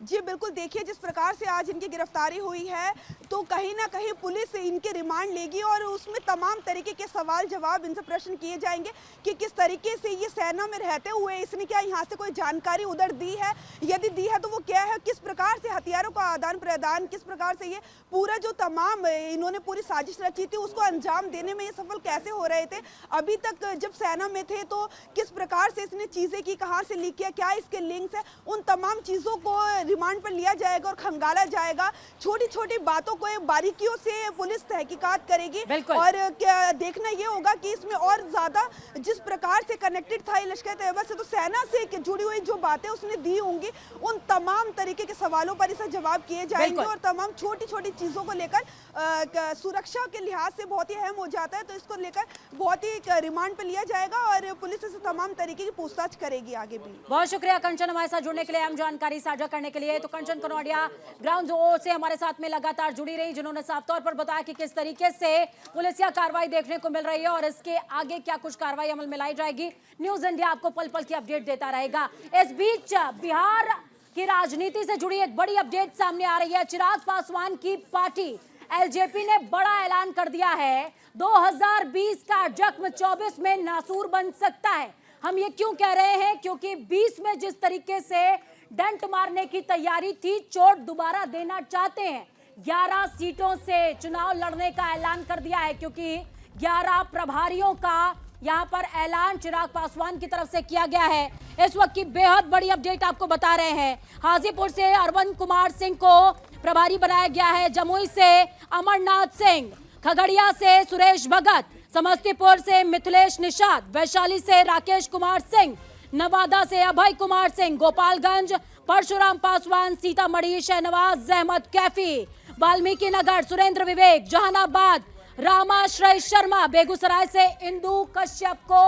जी बिल्कुल, देखिए जिस प्रकार से आज इनकी गिरफ्तारी हुई है, तो कहीं ना कहीं पुलिस इनके रिमांड लेगी और उसमें तमाम तरीके के सवाल जवाब इनसे प्रश्न किए जाएंगे कि किस तरीके से ये सेना में रहते हुए इसने क्या यहाँ से कोई जानकारी उधर दी है, यदि दी है तो वो क्या है, किस प्रकार से हथियारों का आदान प्रदान, किस प्रकार से ये पूरा जो तमाम इन्होंने पूरी साजिश रची थी उसको अंजाम देने में ये सफल कैसे हो रहे थे। अभी तक जब सेना में थे तो किस प्रकार से इसने चीज़ें की, कहाँ से लीक किया, क्या इसके लिंक्स है, उन तमाम चीज़ों को रिमांड पर लिया जाएगा और खंगाला जाएगा। छोटी छोटी बातों को बारीकियों से पुलिस तहकीकात करेगी और क्या देखना ये होगा कि इसमें और ज्यादा जिस प्रकार से कनेक्टेड था लश्कर-ए-तैयबा से, तो सेना से जुड़ी हुई जो बातें उसने दी होंगी, उन तमाम तरीके के सवालों पर इसे जवाब किए जाएंगे और तमाम छोटी छोटी चीजों को लेकर सुरक्षा के लिहाज से बहुत ही अहम हो जाता है, तो इसको लेकर बहुत ही रिमांड पर लिया जाएगा और पुलिस इसे तमाम तरीके की पूछताछ करेगी आगे भी। बहुत शुक्रिया कंचन हमारे साथ जुड़ने के लिए, अहम जानकारी साझा करने के लिए। तो कंचन कनौडिया ग्राउंड जीरो से हमारे साथ में लगातार जुड़ी रही, जिन्होंने साफ तौर पर बताया कि किस तरीके से पुलिसिया कार्रवाई देखने को मिल रही है और इसके आगे क्या कुछ कार्रवाई अमल में लाई जाएगी। न्यूज इंडिया आपको पल पल की अपडेट देता रहेगा। इस बीच बिहार की राजनीति से जुड़ी एक बड़ी अपडेट सामने आ रही है। चिराग पासवान की पार्टी एलजेपी ने बड़ा ऐलान कर दिया है, 2020 का जख्म 24 में नासूर बन सकता है। हम ये क्यों कह रहे हैं? क्योंकि 20 में जिस तरीके से डंट मारने की तैयारी थी, चोट दोबारा देना चाहते हैं। 11 सीटों से चुनाव लड़ने का ऐलान कर दिया है, क्योंकि 11 प्रभारियों का यहां पर ऐलान चिराग पासवान की तरफ से किया गया है। इस वक्त की बेहद बड़ी अपडेट आपको बता रहे हैं। हाजीपुर से अरविंद कुमार सिंह को प्रभारी बनाया गया है, जमुई से अमरनाथ सिंह, खगड़िया से सुरेश भगत, समस्तीपुर से मिथिलेश निषाद, वैशाली से राकेश कुमार सिंह, नवादा से अभय कुमार सिंह, गोपालगंज परशुराम पासवान, सीतामढ़ी शहनवाज अहमद कैफी, वाल्मीकि नगर सुरेंद्र विवेक, जहानाबाद रामाश्रय शर्मा, बेगूसराय से इंदु कश्यप को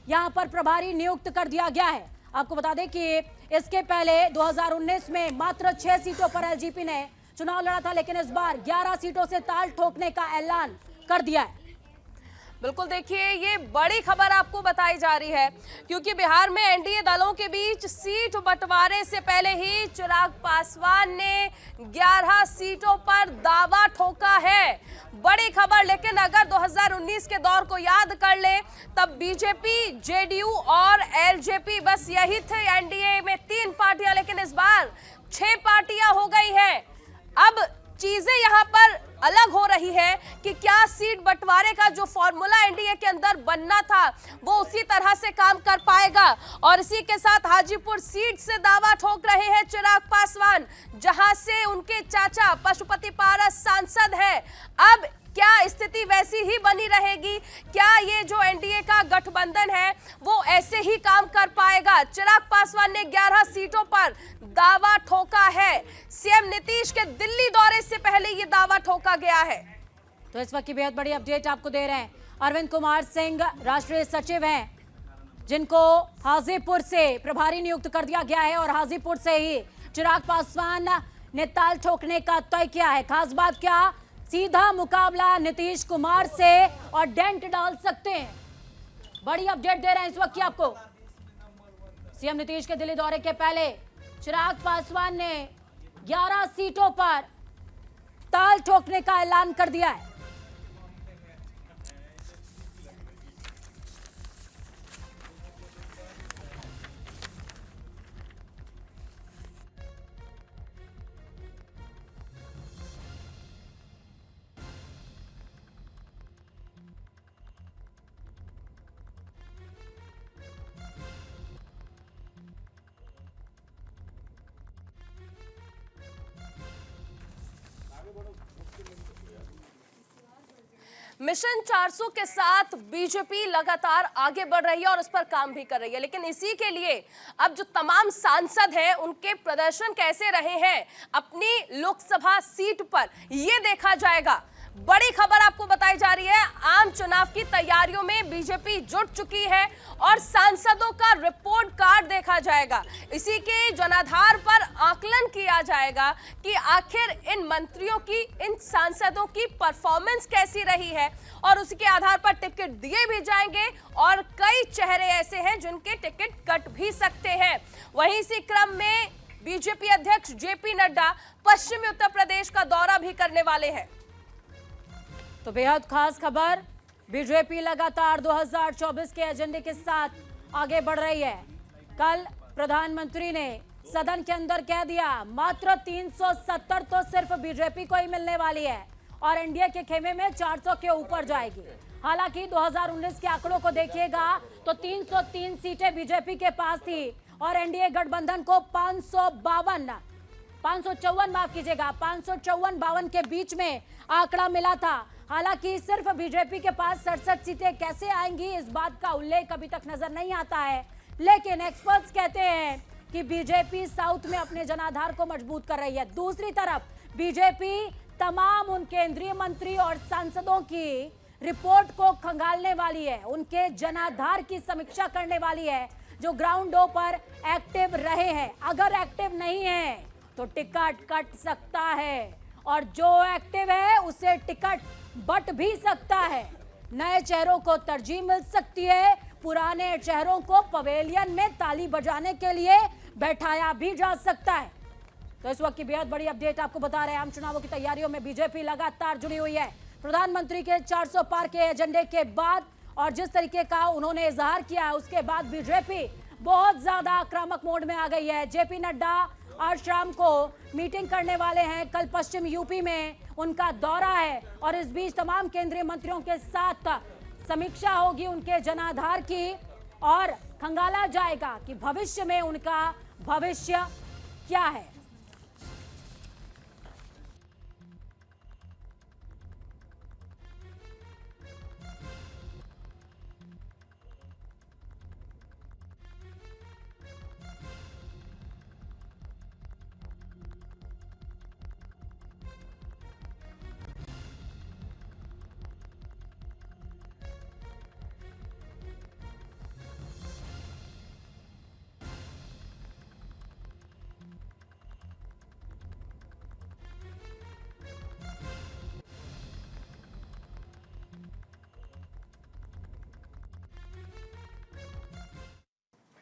यहां पर प्रभारी नियुक्त कर दिया गया है। आपको बता दें कि इसके पहले 2019 में मात्र 6 सीटों पर एलजेपी ने चुनाव लड़ा था, लेकिन इस बार 11 सीटों से ताल ठोकने का ऐलान कर दिया है। बिल्कुल, देखिए ये बड़ी खबर आपको बताई जा रही है क्योंकि बिहार में एनडीए दलों के बीच सीट बंटवारे से पहले ही चिराग पासवान ने 11 सीटों पर दावा ठोका है। बड़ी खबर। लेकिन अगर 2019 के दौर को याद कर ले तब बीजेपी, जेडीयू और एलजेपी, बस यही थे एनडीए में 3 पार्टियां, लेकिन इस बार 6 पार्टियां हो गई हैं। अब चीजें यहां पर अलग हो रही है कि क्या सीट बंटवारे का जो फॉर्मूला एनडीए के अंदर बनना था वो उसी तरह से काम कर पाएगा। और इसी के साथ हाजीपुर सीट से दावा ठोक रहे हैं चिराग पासवान, जहां से उनके चाचा पशुपति पारस सांसद है। अब क्या स्थिति वैसी ही बनी रहेगी? क्या ये जो एनडीए का गठबंधन है वो ऐसे ही काम कर पाएगा? चिराग पासवान ने 11 सीटों पर दावा ठोका है। सीएम नीतीश के दिल्ली दौरे से पहले ये दावा ठोका गया है। तो इस वक्त की बेहद बड़ी अपडेट आपको दे रहे हैं। अरविंद कुमार सिंह राष्ट्रीय सचिव हैं, जिनको हाजीपुर से प्रभारी नियुक्त कर दिया गया है और हाजीपुर से ही चिराग पासवान ने ताल ठोकने का तय किया है। खास बात क्या, सीधा मुकाबला नीतीश कुमार से और डेंट डाल सकते हैं। बड़ी अपडेट दे रहे हैं इस वक्त की आपको। सीएम नीतीश के दिल्ली दौरे के पहले चिराग पासवान ने 11 सीटों पर ताल ठोकने का ऐलान कर दिया है। मिशन 400 के साथ बीजेपी लगातार आगे बढ़ रही है और उस पर काम भी कर रही है, लेकिन इसी के लिए अब जो तमाम सांसद हैं उनके प्रदर्शन कैसे रहे हैं अपनी लोकसभा सीट पर, ये देखा जाएगा। बड़ी खबर आपको बताई जा रही है, आम चुनाव की तैयारियों में बीजेपी जुट चुकी है और सांसदों का रिपोर्ट कार्ड देखा जाएगा। इसी के जनाधार पर आकलन किया जाएगा कि आखिर इन मंत्रियों की, इन सांसदों की परफॉर्मेंस कैसी रही है और उसी के आधार पर टिकट दिए भी जाएंगे और कई चेहरे ऐसे हैं जिनके टिकट कट भी सकते हैं। वहीं इसी क्रम में बीजेपी अध्यक्ष जेपी नड्डा पश्चिमी उत्तर प्रदेश का दौरा भी करने वाले हैं। तो बेहद खास खबर, बीजेपी लगातार 2024 के एजेंडे के साथ आगे बढ़ रही है। कल प्रधानमंत्री ने सदन के अंदर कह दिया मात्र 370 तो सिर्फ बीजेपी को ही मिलने वाली है और एनडीए के खेमे में 400 के ऊपर जाएगी। हालांकि 2019 के आंकड़ों को देखिएगा तो 303 सीटें बीजेपी के पास थी और एनडीए गठबंधन को 554 के बीच में आंकड़ा मिला था। हालांकि सिर्फ बीजेपी के पास 67 सीटें कैसे आएंगी इस बात का उल्लेख अभी तक नजर नहीं आता है, लेकिन एक्सपर्ट्स कहते हैं कि बीजेपी साउथ में अपने जनाधार को मजबूत कर रही है। दूसरी तरफ बीजेपी तमाम उन केंद्रीय मंत्री और सांसदों की रिपोर्ट को खंगालने वाली है, उनके जनाधार की समीक्षा करने वाली है जो ग्राउंडों पर एक्टिव रहे हैं। अगर एक्टिव नहीं है तो टिकट कट सकता है और जो एक्टिव है उसे टिकट बट भी सकता है। नए चेहरों को तरजीह मिल सकती है, पुराने चेहरों को पवेलियन में ताली बजाने के लिए बैठाया भी जा सकता है। तो इस वक्त की बेहद बड़ी अपडेट आपको बता रहे हैं। आम चुनावों की तैयारियों में बीजेपी लगातार जुड़ी हुई है। प्रधानमंत्री के 400 पार के एजेंडे के बाद और जिस तरीके का उन्होंने इजहार किया है उसके बाद बीजेपी बहुत ज्यादा आक्रामक मोड में आ गई है। जेपी नड्डा आज शाम को मीटिंग करने वाले हैं, कल पश्चिम यूपी में उनका दौरा है और इस बीच तमाम केंद्रीय मंत्रियों के साथ समीक्षा होगी उनके जनाधार की और खंगाला जाएगा कि भविष्य में उनका भविष्य क्या है।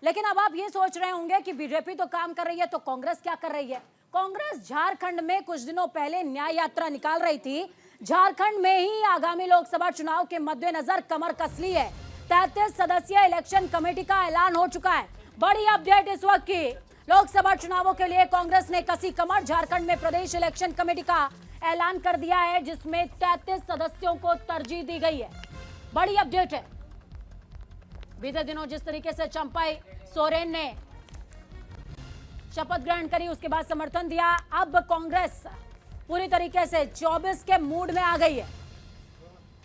लेकिन अब आप ये सोच रहे होंगे कि बीजेपी तो काम कर रही है तो कांग्रेस क्या कर रही है। कांग्रेस झारखंड में कुछ दिनों पहले न्याय यात्रा निकाल रही थी। झारखंड में ही आगामी लोकसभा चुनाव के मद्देनजर कमर कस ली है। 33 सदस्यीय इलेक्शन कमेटी का ऐलान हो चुका है। बड़ी अपडेट इस वक्त की, लोकसभा चुनावों के लिए कांग्रेस ने कसी कमर। झारखंड में प्रदेश इलेक्शन कमेटी का ऐलान कर दिया है, जिसमें 33 सदस्यों को तरजीह दी गई है। बड़ी अपडेट है। बीते दिनों जिस तरीके से चंपाई सोरेन ने शपथ ग्रहण करी, उसके बाद समर्थन दिया, अब कांग्रेस पूरी तरीके से 24 के मूड में आ गई है।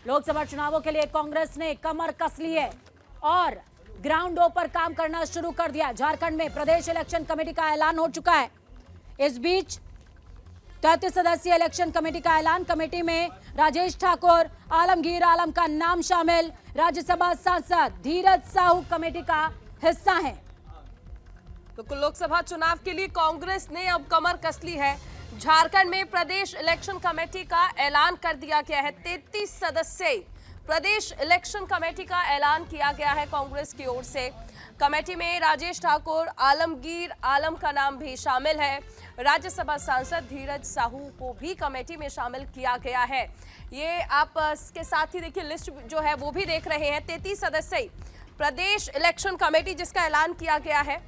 लोकसभा चुनावों के लिए कांग्रेस ने कमर कस ली है और ग्राउंडों पर काम करना शुरू कर दिया। झारखंड में प्रदेश इलेक्शन कमेटी का ऐलान हो चुका है। इस बीच 33 सदस्यीय इलेक्शन कमेटी का ऐलान। कमेटी में राजेश ठाकुर, आलमगीर आलम का नाम शामिल। राज्यसभा सांसद धीरज साहू कमेटी का हिस्सा हैं। तो लोकसभा चुनाव के लिए कांग्रेस ने अब कमर कस ली है। झारखंड में प्रदेश इलेक्शन कमेटी का ऐलान कर दिया गया है। 33 सदस्यीय प्रदेश इलेक्शन कमेटी का ऐलान किया गया है कांग्रेस की ओर से। कमेटी में राजेश ठाकुर, आलमगीर आलम का नाम भी शामिल है। राज्यसभा सांसद धीरज साहू को भी कमेटी में शामिल किया गया है। ये आप इसके साथ ही देखिए लिस्ट जो है वो भी देख रहे हैं। 33 सदस्यीय प्रदेश इलेक्शन कमेटी जिसका ऐलान किया गया है,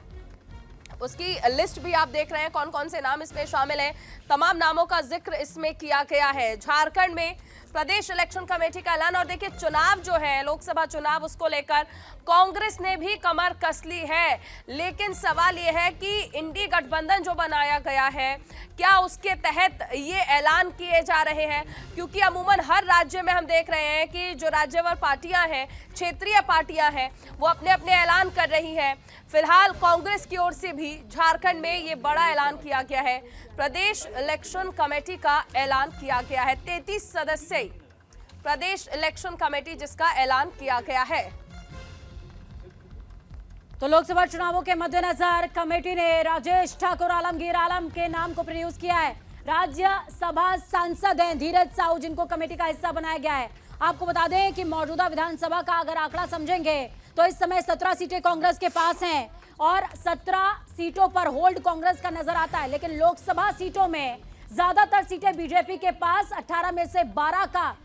उसकी लिस्ट भी आप देख रहे हैं, कौन कौन से नाम इसमें शामिल हैं। तमाम नामों का जिक्र इसमें किया गया है। झारखंड में प्रदेश इलेक्शन कमेटी का ऐलान। और देखिए चुनाव जो है, लोकसभा चुनाव, उसको लेकर कांग्रेस ने भी कमर कस ली है। लेकिन सवाल यह है कि इंडी गठबंधन जो बनाया गया है, क्या उसके तहत ये ऐलान किए जा रहे हैं? क्योंकि अमूमन हर राज्य में हम देख रहे हैं कि जो राज्यवार पार्टियां हैं, क्षेत्रीय पार्टियां हैं, वो अपने अपने ऐलान कर रही हैं। फिलहाल कांग्रेस की ओर से भी झारखंड में ये बड़ा ऐलान किया गया है। प्रदेश इलेक्शन कमेटी का ऐलान किया गया है। 33 सदस्यीय प्रदेश इलेक्शन कमेटी जिसका ऐलान किया गया है। तो लोकसभा चुनावों के मद्देनजर कमेटी ने राजेश ठाकुर, आलमगीर आलम के नाम को प्रोड्यूस किया है। राज्यसभा सांसद हैं धीरज साहू, जिनको कमेटी का हिस्सा बनाया गया है। आपको बता दें कि मौजूदा विधानसभा का अगर आंकड़ा समझेंगे तो इस समय 17 सीटें कांग्रेस के पास हैं और 17 सीटों पर होल्ड कांग्रेस का नजर आता है। लेकिन लोकसभा सीटों में ज्यादातर सीटें बीजेपी के पास। 18 में से 12 का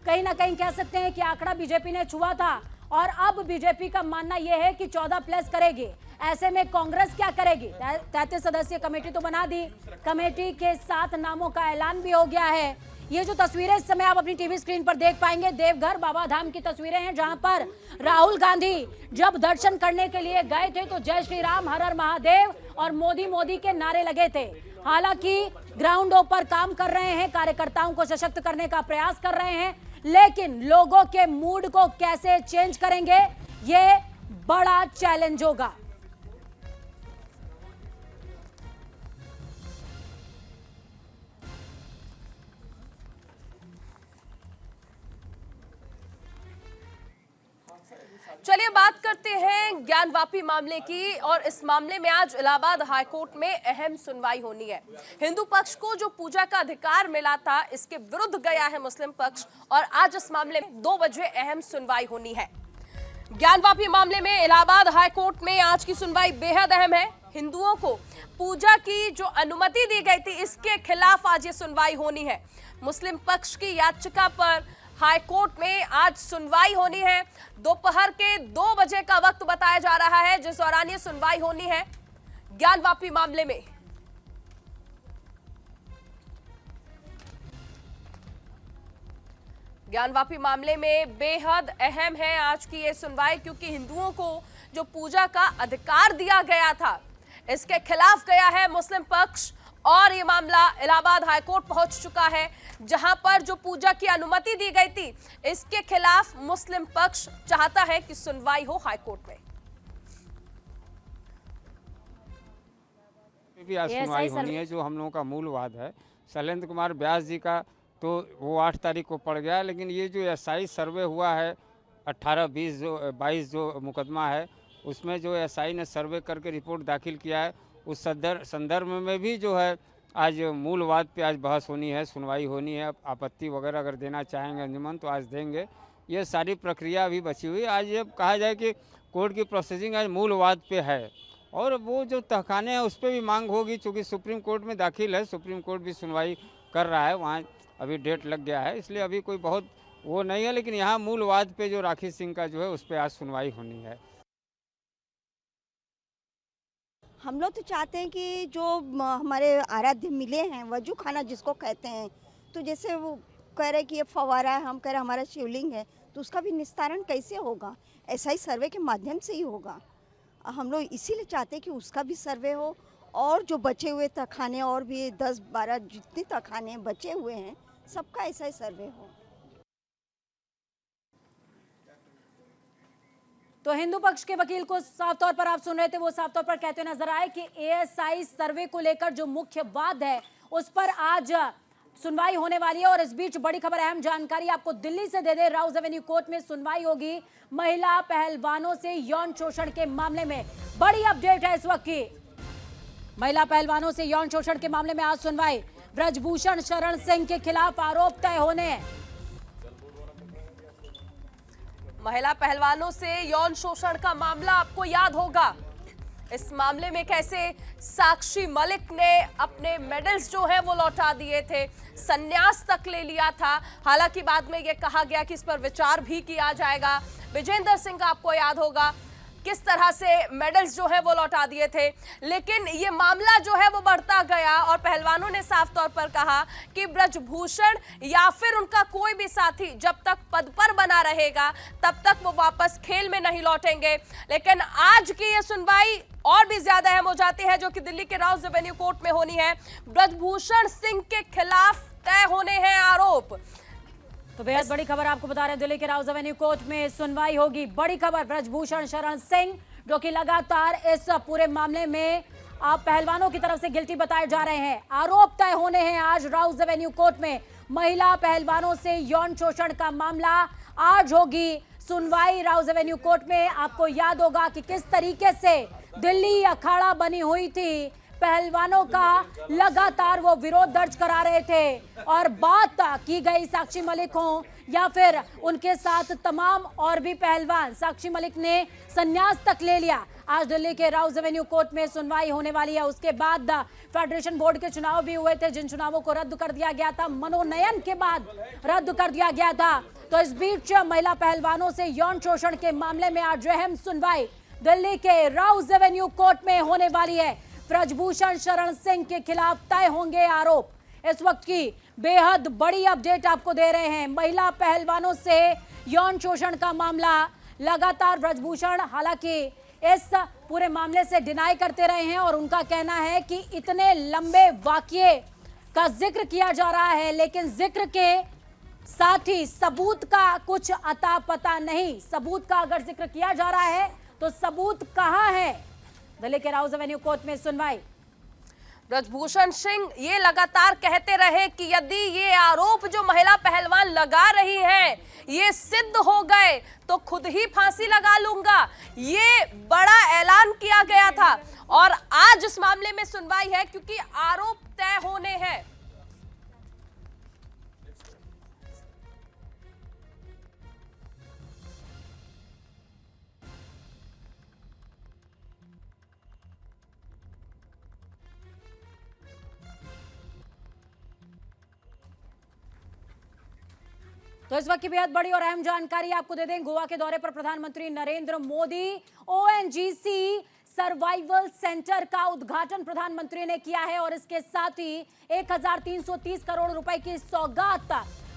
कहीं ना कहीं कह सकते हैं कि आंकड़ा बीजेपी ने छुआ था और अब बीजेपी का मानना यह है कि 14 प्लस करेगी। ऐसे में कांग्रेस क्या करेगी? 33 सदस्यीय कमेटी तो बना दी, कमेटी के 7 नामों का ऐलान भी हो गया है। ये जो तस्वीरें इस समय आप अपनी टीवी स्क्रीन पर देख पाएंगे, देवघर बाबा धाम की तस्वीरें हैं, जहां पर राहुल गांधी जब दर्शन करने के लिए गए थे तो जय श्री राम, हर हर महादेव और मोदी मोदी के नारे लगे थे। हालांकि ग्राउंडों पर काम कर रहे हैं, कार्यकर्ताओं को सशक्त करने का प्रयास कर रहे हैं, लेकिन लोगों के मूड को कैसे चेंज करेंगे, ये बड़ा चैलेंज होगा। चलिए बात करते हैं ज्ञानवापी मामले की। और इस मामले में आज इलाहाबाद हाईकोर्ट में अहम सुनवाई होनी है। हिंदू पक्ष को जो पूजा का अधिकार मिला था, इसके विरुद्ध गया है मुस्लिम पक्ष और आज इस मामले में 2 बजे अहम सुनवाई होनी है। ज्ञानवापी मामले में इलाहाबाद हाईकोर्ट में आज की सुनवाई बेहद अहम है। हिंदुओं को पूजा की जो अनुमति दी गई थी, इसके खिलाफ आज ये सुनवाई होनी है। मुस्लिम पक्ष की याचिका पर हाईकोर्ट में आज सुनवाई होनी है। दोपहर के 2 बजे का वक्त बताया जा रहा है जिस दौरान ये सुनवाई होनी है ज्ञानवापी मामले में। ज्ञानवापी मामले में बेहद अहम है आज की ये सुनवाई, क्योंकि हिंदुओं को जो पूजा का अधिकार दिया गया था, इसके खिलाफ गया है मुस्लिम पक्ष और ये मामला इलाहाबाद हाईकोर्ट पहुंच चुका है, जहां पर जो पूजा की अनुमति दी गई थी, इसके खिलाफ मुस्लिम पक्ष चाहता है कि सुनवाई हो हाईकोर्ट में। भी आज सुनवाई होनी है, जो हम लोगों का मूल वाद है। शैलेंद्र कुमार व्यास जी का तो वो 8 तारीख को पड़ गया, लेकिन ये जो एसआई सर्वे हुआ है 18, 20, 22 जो मुकदमा है, उसमें जो एसआई ने सर्वे करके रिपोर्ट दाखिल किया है, उस संदर्भ में भी जो है आज मूलवाद पे आज बहस होनी है, सुनवाई होनी है। आपत्ति वगैरह अगर देना चाहेंगे अंजुमन तो आज देंगे। ये सारी प्रक्रिया अभी बची हुई। आज ये कहा जाए कि कोर्ट की प्रोसेसिंग आज मूलवाद पे है, और वो जो तहखाने हैं उस पर भी मांग होगी, चूँकि सुप्रीम कोर्ट में दाखिल है, सुप्रीम कोर्ट भी सुनवाई कर रहा है, वहाँ अभी डेट लग गया है, इसलिए अभी कोई बहुत वो नहीं है। लेकिन यहाँ मूलवाद पे जो राखी सिंह का जो है उस पर आज सुनवाई होनी है। हम लोग तो चाहते हैं कि जो हमारे आराध्य मिले हैं, वजू खाना जिसको कहते हैं, तो जैसे वो कह रहे कि ये फवारा है, हम कह रहे हमारा शिवलिंग है, तो उसका भी निस्तारण कैसे होगा? ऐसा ही सर्वे के माध्यम से ही होगा। हम लोग इसीलिए चाहते हैं कि उसका भी सर्वे हो, और जो बचे हुए तहखाने और भी 10-12 जितने तहखाने बचे हुए हैं सबका ऐसा ही सर्वे हो। तो हिंदू पक्ष के वकील को साफ तौर पर आप सुन रहे थे, वो साफ तौर पर कहते नजर आए कि एएसआई सर्वे को लेकर जो मुख्य वाद है उस पर आज सुनवाई होने वाली है। और इस बीच बड़ी खबर, अहम जानकारी आपको दिल्ली से दे दे, राउज एवेन्यू कोर्ट में सुनवाई होगी महिला पहलवानों से यौन शोषण के मामले में। बड़ी अपडेट है इस वक्त की, महिला पहलवानों से यौन शोषण के मामले में आज सुनवाई। ब्रजभूषण शरण सिंह के खिलाफ आरोप तय होने। महिला पहलवानों से यौन शोषण का मामला आपको याद होगा। इस मामले में कैसे साक्षी मलिक ने अपने मेडल्स जो है वो लौटा दिए थे, संन्यास तक ले लिया था। हालांकि बाद में ये कहा गया कि इस पर विचार भी किया जाएगा। विजेंद्र सिंह का आपको याद होगा किस तरह से मेडल्स जो है वो लौटा दिए थे। लेकिन ये मामला जो है वो बढ़ता गया और पहलवानों ने साफ तौर पर कहा कि ब्रजभूषण या फिर उनका कोई भी साथी जब तक पद पर बना रहेगा तब तक वो वापस खेल में नहीं लौटेंगे। लेकिन आज की ये सुनवाई और भी ज्यादा अहम हो जाती है, जो कि दिल्ली के राउज एवेन्यू कोर्ट में होनी है। ब्रजभूषण सिंह के खिलाफ तय होने हैं आरोप। तो बेहद बड़ी खबर आपको बता रहे हैं, दिल्ली के राउज एवेन्यू कोर्ट में सुनवाई होगी। बड़ी खबर, ब्रजभूषण शरण सिंह जो कि लगातार इस पूरे मामले में पहलवानों की तरफ से गिल्टी बताए जा रहे हैं, आरोप तय होने हैं आज राउज एवेन्यू कोर्ट में। महिला पहलवानों से यौन शोषण का मामला, आज होगी सुनवाई राउज एवेन्यू कोर्ट में। आपको याद होगा कि किस तरीके से दिल्ली अखाड़ा बनी हुई थी, पहलवानों का लगातार वो विरोध दर्ज करा रहे थे और बात की गई साक्षी मलिक हो या फिर उनके साथ तमाम और भी पहलवान। साक्षी मलिक ने संन्यास तक ले लिया। आज दिल्ली के राउज एवेन्यू कोर्ट में सुनवाई होने वाली है। उसके बाद फेडरेशन बोर्ड के चुनाव भी हुए थे, जिन चुनावों को रद्द कर दिया गया था, मनोनयन के बाद रद्द कर दिया गया था। तो इस बीच महिला पहलवानों से यौन शोषण के मामले में आज अहम सुनवाई दिल्ली के राउज एवेन्यू कोर्ट में होने वाली है। ब्रजभूषण शरण सिंह के खिलाफ तय होंगे आरोप। इस वक्त की बेहद बड़ी अपडेट आपको दे रहे हैं। महिला पहलवानों से यौन शोषण का मामला लगातार, ब्रजभूषण हालांकि इस पूरे मामले से डिनाई करते रहे हैं और उनका कहना है कि इतने लंबे वाकये का जिक्र किया जा रहा है, लेकिन जिक्र के साथ ही सबूत का कुछ अता पता नहीं। सबूत का अगर जिक्र किया जा रहा है तो सबूत कहां है? दिल्ली के राउज एवेन्यू कोर्ट में सुनवाई। ब्रजभूषण सिंह ये लगातार कहते रहे कि यदि ये आरोप जो महिला पहलवान लगा रही हैं ये सिद्ध हो गए तो खुद ही फांसी लगा लूंगा। ये बड़ा ऐलान किया गया था और आज इस मामले में सुनवाई है क्योंकि आरोप तय होने हैं। तो इस वक्त की बेहद बड़ी और अहम जानकारी आपको दे दें। गोवा के दौरे पर प्रधानमंत्री Narendra Modi ONGC survival centre का उद्घाटन प्रधानमंत्री ने किया है और इसके साथ ही 1330 करोड़ रुपए की सौगात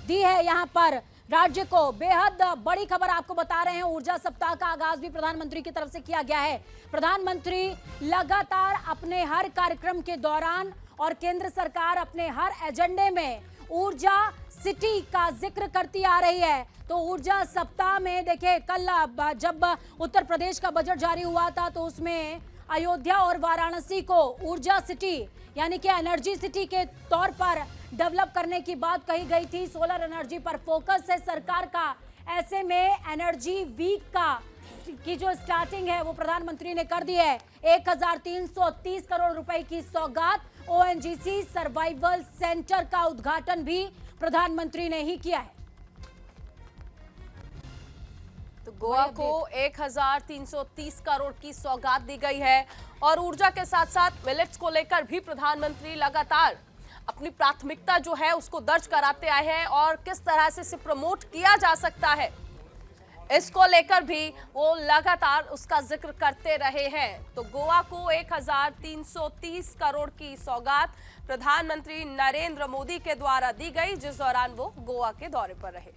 दी है यहां पर राज्य को। बेहद बड़ी खबर आपको बता रहे हैं, ऊर्जा सप्ताह का आगाज भी प्रधानमंत्री की तरफ से किया गया है। प्रधानमंत्री लगातार अपने हर कार्यक्रम के दौरान और केंद्र सरकार अपने हर एजेंडे में ऊर्जा सिटी का जिक्र करती आ रही है। तो ऊर्जा सप्ताह में देखिए, कल जब उत्तर प्रदेश का बजट जारी हुआ था तो उसमें अयोध्या और वाराणसी को ऊर्जा सिटी यानी कि एनर्जी सिटी के तौर पर डेवलप करने की बात कही गई थी। सोलर एनर्जी पर फोकस है सरकार का। ऐसे में एनर्जी वीक की जो स्टार्टिंग है वो प्रधानमंत्री ने कर दी है। 1330 करोड़ रुपए की सौगात। ओएनजीसी सर्वाइवल सेंटर का उद्घाटन भी प्रधानमंत्री ने ही किया है। तो गोवा को 1330 करोड़ की सौगात दी गई है और ऊर्जा के साथ साथ मिलेट्स को लेकर भी प्रधानमंत्री लगातार अपनी प्राथमिकता जो है उसको दर्ज कराते आए हैं और किस तरह से इसे प्रमोट किया जा सकता है इसको लेकर भी वो लगातार उसका जिक्र करते रहे हैं। तो गोवा को 1330 करोड़ की सौगात प्रधानमंत्री नरेंद्र मोदी के द्वारा दी गई, जिस दौरान वो गोवा के दौरे पर रहे।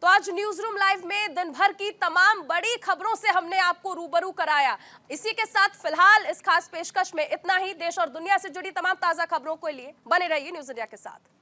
तो आज न्यूज रूम लाइव में दिन भर की तमाम बड़ी खबरों से हमने आपको रूबरू कराया। इसी के साथ फिलहाल इस खास पेशकश में इतना ही। देश और दुनिया से जुड़ी तमाम ताजा खबरों के लिए बने रहिए न्यूज इंडिया के साथ।